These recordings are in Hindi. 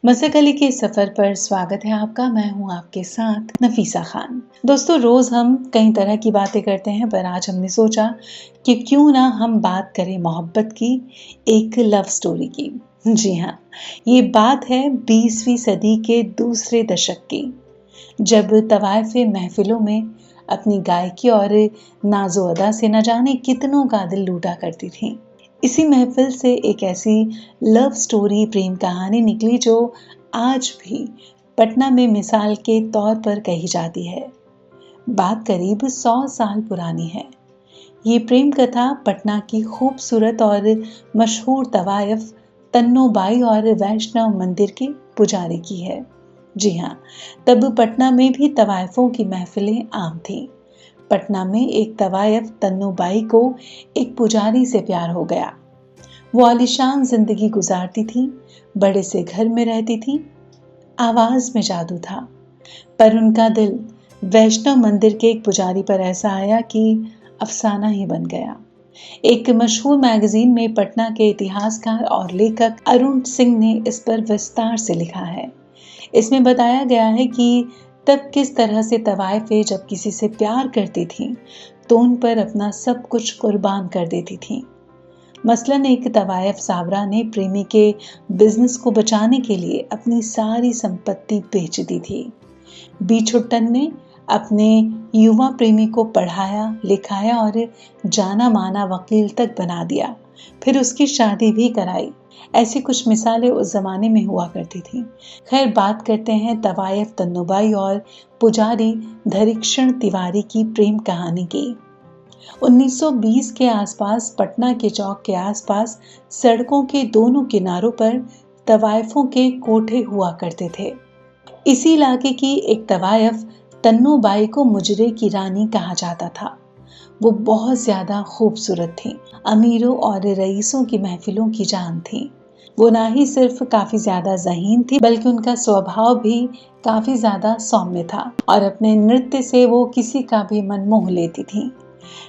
मसक अली के सफर पर स्वागत है आपका। मैं हूं आपके साथ नफीसा खान। दोस्तों, रोज हम कई तरह की बातें करते हैं, पर आज हमने सोचा कि क्यों ना हम बात करें मोहब्बत की, एक लव स्टोरी की। जी हाँ, ये बात है 20वीं सदी के दूसरे दशक की, जब तवाइफे महफिलों में अपनी गायकी और नाजो अदा से न जाने कितनों का दिल लूटा करती थी। इसी महफिल से एक ऐसी लव स्टोरी, प्रेम कहानी निकली जो आज भी पटना में मिसाल के तौर पर कही जाती है। बात करीब 100 साल पुरानी है। ये प्रेम कथा पटना की खूबसूरत और मशहूर तवायफ तन्नो बाई और वैष्णव मंदिर के पुजारी की है। जी हाँ, तब पटना में भी तवायफों की महफिलें आम थीं। पटना में एक तवायफ तन्नो बाई को एक पुजारी से प्यार हो गया। वो आलीशान जिंदगी गुजारती थी, बड़े से घर में रहती थी, आवाज में जादू था। पर उनका दिल वैष्णव मंदिर के एक पुजारी पर ऐसा आया कि अफसाना ही बन गया। एक मशहूर मैगजीन में पटना के इतिहासकार और लेखक अरुण सिंह ने इस पर विस्तार से लिखा है। इसमें बताया गया है कि तब किस तरह से तवाइफे जब किसी से प्यार करती थीं तो उन पर अपना सब कुछ कुर्बान कर देती थीं। मसलन एक तवायफ साबरा ने प्रेमी के बिजनेस को बचाने के लिए अपनी सारी संपत्ति बेच दी थी। बीछुट्टन ने अपने युवा प्रेमी को पढ़ाया, लिखाया और जाना माना वकील तक बना दिया, फिर उसकी शादी भी कराई। ऐसी कुछ मिसालें उस जमाने में हुआ करती थी। खैर, बात करते हैं तवायफ तन्नुबाई और पुजारी धरीक्षण तिवारी की प्रेम कहानी की। 1920 के आसपास पटना के चौक के आसपास सड़कों के दोनों किनारों पर तवायफों के कोठे हुआ करते थे। इसी इलाके की एक तवायफ तन्नो बाई को मुजरे की रानी कहा जाता था। वो बहुत ज्यादा खूबसूरत थी, अमीरों और रईसों की महफिलों की जान थी। वो ना ही सिर्फ काफी ज्यादा ज़हीन थी, बल्कि उनका स्वभाव भी काफी ज्यादा सौम्य था और अपने नृत्य से वो किसी का भी मन मोह लेती थी।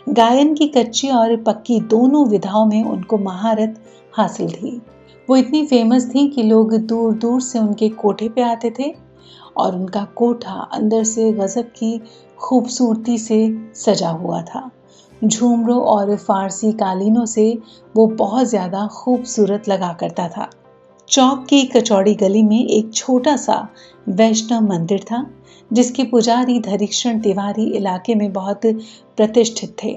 गायन की कच्ची और पक्की दोनों विधाओं में उनको महारत हासिल थी। वो इतनी फेमस थी कि लोग दूर दूर से उनके कोठे पे आते थे और उनका कोठा अंदर से गजब की खूबसूरती से सजा हुआ था। झूमरों और फारसी कालीनों से वो बहुत ज्यादा खूबसूरत लगा करता था। चौक की कचौड़ी गली में एक छोटा सा वैष्णव मंदिर था, जिसके पुजारी धरीक्षण तिवारी इलाके में बहुत प्रतिष्ठित थे।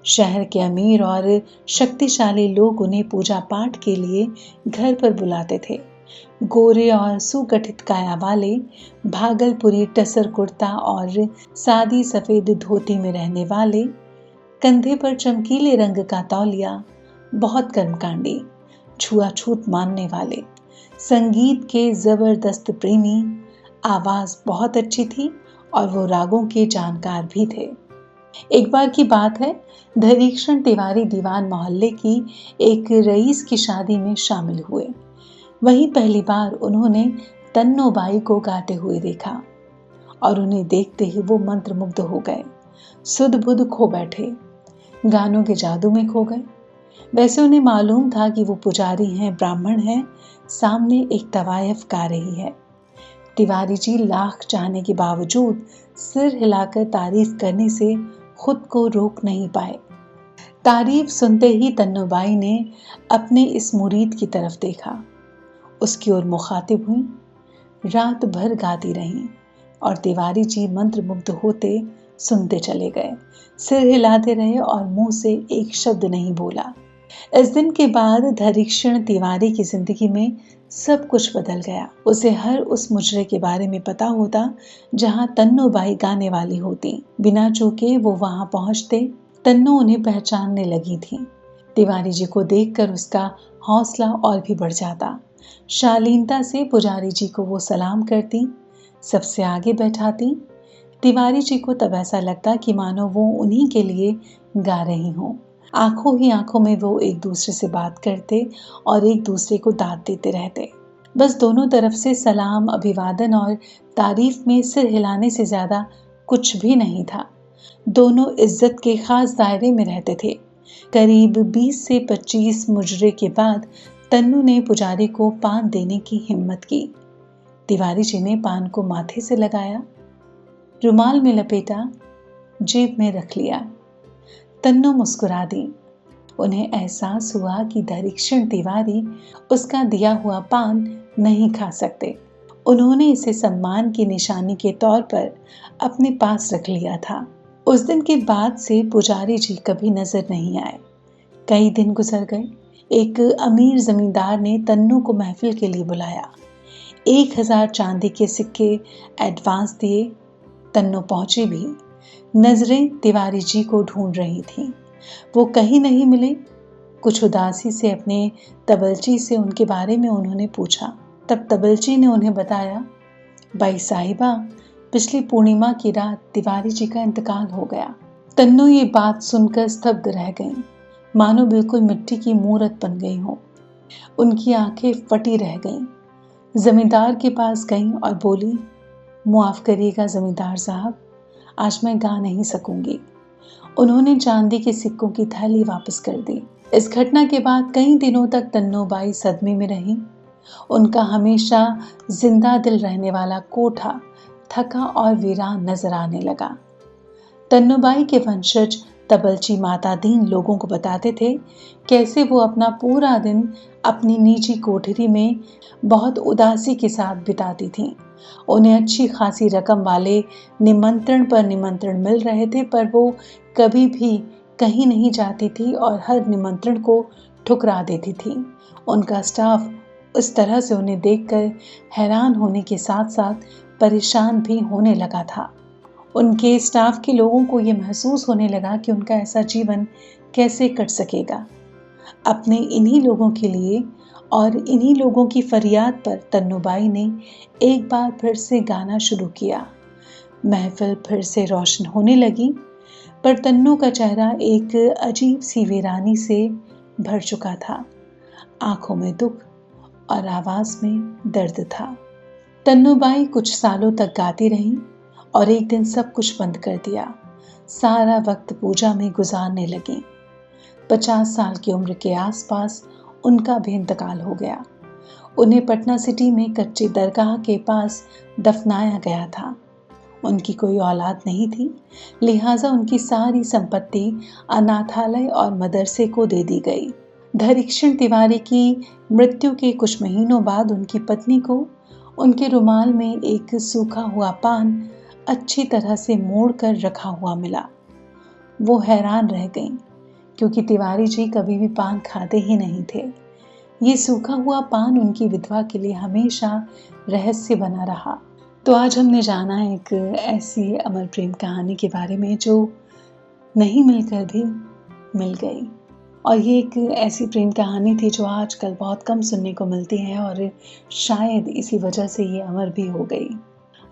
शहर के अमीर और शक्तिशाली लोग उन्हें पूजा पाठ के लिए घर पर बुलाते थे। गोरे और सुगठित काया वाले, भागलपुरी टसर कुर्ता और सादी सफेद धोती में रहने वाले, कंधे पर चमकीले रंग का तौलिया, बहुत कर्मकांडी, छुआछूत मानने वाले, संगीत के जबरदस्त प्रेमी, आवाज बहुत अच्छी थी और वो रागों के जानकार भी थे। एक बार की बात है, धरीक्षण तिवारी दीवान मोहल्ले की एक रईस की शादी में शामिल हुए। वहीं पहली बार उन्होंने तन्नो बाई को गाते हुए देखा और उन्हें देखते ही वो मंत्रमुग्ध हो गए, सुध बुध खो बैठे, गानों के जादू में खो गए। वैसे उन्हें मालूम था कि वो पुजारी हैं, ब्राह्मण हैं, सामने एक तवायफ गा रही है। तिवारी जी लाख चाहने के बावजूद सिर हिलाकर तारीफ करने से खुद को रोक नहीं पाए। तारीफ सुनते ही तन्नुबाई ने अपने इस मुरीद की तरफ देखा, उसकी ओर मुखातिब हुई, रात भर गाती रहीं और तिवारी जी मंत्रमुग्ध होते सुनते चले गए, सिर हिलाते रहे और मुंह से एक शब्द नहीं बोला। इस दिन के बाद धरीक्षण तिवारी की जिंदगी में सब कुछ बदल गया। उसे हर उस मुजरे के बारे में पता होता जहां तन्नो बाई गाने वाली होती। बिना चूके वो वहां पहुंचते। तन्नो उन्हें पहचानने लगी थी। तिवारी जी को देखकर उसका हौसला और भी बढ़ जाता। शालीनता से पुजारी जी को वो सलाम करती, सबसे आगे बैठाती। तिवारी जी को तब ऐसा लगता कि मानो वो उन्हीं के लिए गा रही हों। आंखों ही आंखों में वो एक दूसरे से बात करते और एक दूसरे को दाद देते रहते। बस दोनों तरफ से सलाम, अभिवादन और तारीफ में सिर हिलाने से ज्यादा कुछ भी नहीं था। दोनों इज्जत के खास दायरे में रहते थे। करीब 20 से 25 मुजरे के बाद तन्नू ने पुजारी को पान देने की हिम्मत की। तिवारी जी ने पान को माथे से लगाया, रुमाल में लपेटा, जेब में रख लिया। तन्नो मुस्कुरा दी। उन्हें एहसास हुआ कि धरीक्षण तिवारी उसका दिया हुआ पान नहीं खा सकते। उन्होंने इसे सम्मान की निशानी के तौर पर अपने पास रख लिया था। उस दिन के बाद से पुजारी जी कभी नजर नहीं आए। कई दिन गुजर गए। एक अमीर जमींदार ने तन्नू को महफिल के लिए बुलाया। 1000 चांदी के सिक्के एडवांस दिए। तन्नू पहुंची भी। नजरें तिवारी जी को ढूंढ रही थीं। वो कहीं नहीं मिले। कुछ उदासी से अपने तबलची से उनके बारे में उन्होंने पूछा। तब तबलची ने उन्हें बताया, बाई साहिबा, पिछली पूर्णिमा की रात तिवारी जी का इंतकाल हो गया। तन्नू ये बात सुनकर स्तब्ध रह गईं, मानो बिल्कुल मिट्टी की मूरत बन गई हो। उनकी आंखें फटी रह गईं। जमींदार के पास गईं और बोली, मुआफ करिएगा जमींदार साहब, आज मैं गा नहीं सकूंगी। उन्होंने चांदी के सिक्कों की थैली वापस कर दी। इस घटना के बाद कई दिनों तक तन्नूबाई सदमे में रही। उनका हमेशा जिंदा दिल रहने वाला कोठा थका और वीरान नजर आने लगा। तन्नूबाई के वंशज तबलची माता दीन लोगों को बताते थे कैसे वो अपना पूरा दिन अपनी निजी कोठरी में बहुत उदासी के साथ बिताती थीं। उन्हें अच्छी खासी रकम वाले निमंत्रण पर निमंत्रण मिल रहे थे, पर वो कभी भी कहीं नहीं जाती थी और हर निमंत्रण को ठुकरा देती थी। उनका स्टाफ उस तरह से उन्हें देखकर हैरान होने के साथ साथ परेशान भी होने लगा था। उनके स्टाफ के लोगों को ये महसूस होने लगा कि उनका ऐसा जीवन कैसे कट सकेगा। अपने इन्हीं लोगों के लिए और इन्हीं लोगों की फरियाद पर तन्नूबाई ने एक बार फिर से गाना शुरू किया। महफिल फिर से रोशन होने लगी, पर तन्नू का चेहरा एक अजीब सी वीरानी से भर चुका था। आंखों में दुख और आवाज में दर्द था। तन्नूबाई कुछ सालों तक गाती रहीं और एक दिन सब कुछ बंद कर दिया। सारा वक्त पूजा में गुजारने लगी। 50 साल की उम्र के आसपास उनका भी इंतकाल हो गया। उन्हें पटना सिटी में कच्ची दरगाह के पास दफनाया गया था। उनकी कोई औलाद नहीं थी, लिहाजा उनकी सारी संपत्ति अनाथालय और मदरसे को दे दी गई। धरीक्षण तिवारी की मृत्यु के कुछ महीनों बाद उनकी पत्नी को उनके रुमाल में एक सूखा हुआ पान अच्छी तरह से मोड़ कर रखा हुआ मिला। वो हैरान रह गईं, क्योंकि तिवारी जी कभी भी पान खाते ही नहीं थे। ये सूखा हुआ पान उनकी विधवा के लिए हमेशा रहस्य बना रहा। तो आज हमने जाना एक ऐसी अमर प्रेम कहानी के बारे में जो नहीं मिलकर भी मिल गई। और ये एक ऐसी प्रेम कहानी थी जो आजकल बहुत कम सुनने को मिलती है और शायद इसी वजह से ये अमर भी हो गई।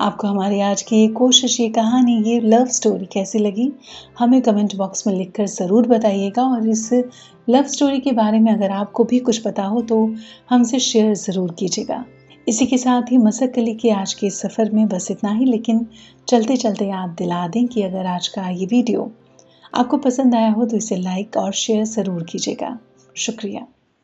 आपको हमारी आज की ये कोशिश, ये कहानी, ये लव स्टोरी कैसी लगी, हमें कमेंट बॉक्स में लिखकर ज़रूर बताइएगा। और इस लव स्टोरी के बारे में अगर आपको भी कुछ पता हो तो हमसे शेयर ज़रूर कीजिएगा। इसी के साथ ही मसक अली के आज के सफ़र में बस इतना ही, लेकिन चलते चलते याद दिला दें कि अगर आज का ये वीडियो आपको पसंद आया हो तो इसे लाइक और शेयर ज़रूर कीजिएगा। शुक्रिया।